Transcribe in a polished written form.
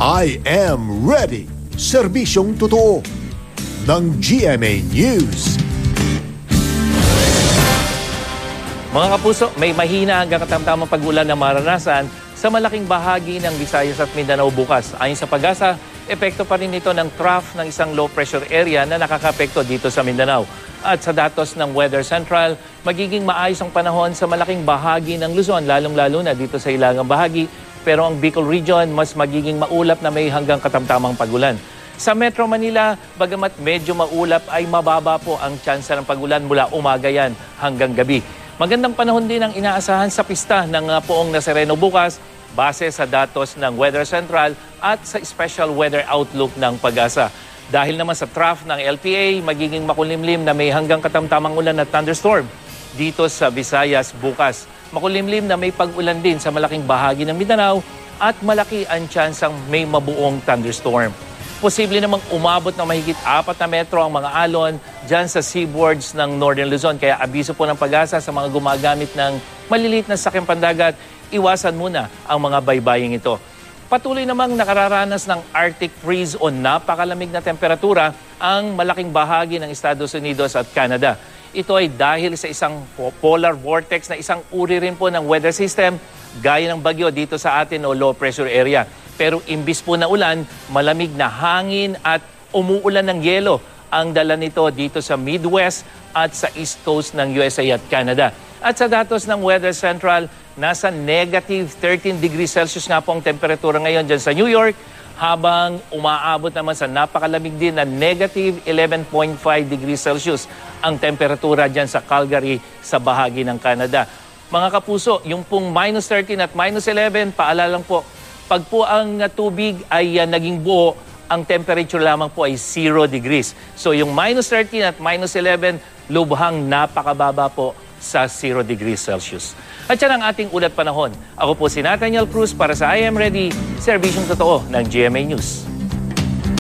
I am ready. Serbisyong totoo ng GMA News. Mga kapuso, may mahina hanggang katamtamang pag-ulan na maranasan sa malaking bahagi ng Visayas at Mindanao bukas. Ayon sa Pag-asa, epekto pa rin ito ng trough ng isang low pressure area na nakakapekto dito sa Mindanao. At sa datos ng Weather Central, magiging maayos ang panahon sa malaking bahagi ng Luzon, lalong-lalo na dito sa ilangang bahagi. Pero ang Bicol Region, mas magiging maulap na may hanggang katamtamang pag-ulan. Sa Metro Manila, bagamat medyo maulap ay mababa po ang tsansa ng pag-ulan mula umaga yan hanggang gabi. Magandang panahon din ang inaasahan sa pista ng Poong Nazareno bukas base sa datos ng Weather Central at sa Special Weather Outlook ng Pag-asa. Dahil naman sa trough ng LPA, magiging makulimlim na may hanggang katamtamang ulan at thunderstorm dito sa Visayas bukas. Makulimlim na may pag-ulan din sa malaking bahagi ng Mindanao at malaki ang tsansang may mabuong thunderstorm. Posible namang umabot ng mahigit 4 na metro ang mga alon dyan sa seaboards ng Northern Luzon. Kaya abiso po ng Pag-asa sa mga gumagamit ng maliliit na sakyang pandagat, iwasan muna ang mga baybaying ito. Patuloy namang nakararanas ng Arctic freeze o napakalamig na temperatura ang malaking bahagi ng Estados Unidos at Canada. Ito ay dahil sa isang polar vortex na isang uri rin po ng weather system gaya ng bagyo dito sa atin o low pressure area. Pero imbis po na ulan, malamig na hangin at umuulan ng yelo ang dala nito dito sa Midwest at sa East Coast ng USA at Canada. At sa datos ng Weather Central, nasa negative 13 degrees Celsius nga po ang temperatura ngayon dyan sa New York, habang umaabot naman sa napakalamig din na negative 11.5 degrees Celsius ang temperatura dyan sa Calgary sa bahagi ng Canada. Mga kapuso, yung pong minus 13 at minus 11, paalalang po, pag po ang tubig ay naging buo, ang temperature lamang po ay 0 degrees. So yung minus 13 at minus 11, lubhang napakababa po sa 0 degrees Celsius. At yan ang ating ulat panahon. Ako po si Nathaniel Cruz para sa I Am Ready, serbisyong totoo ng GMA News.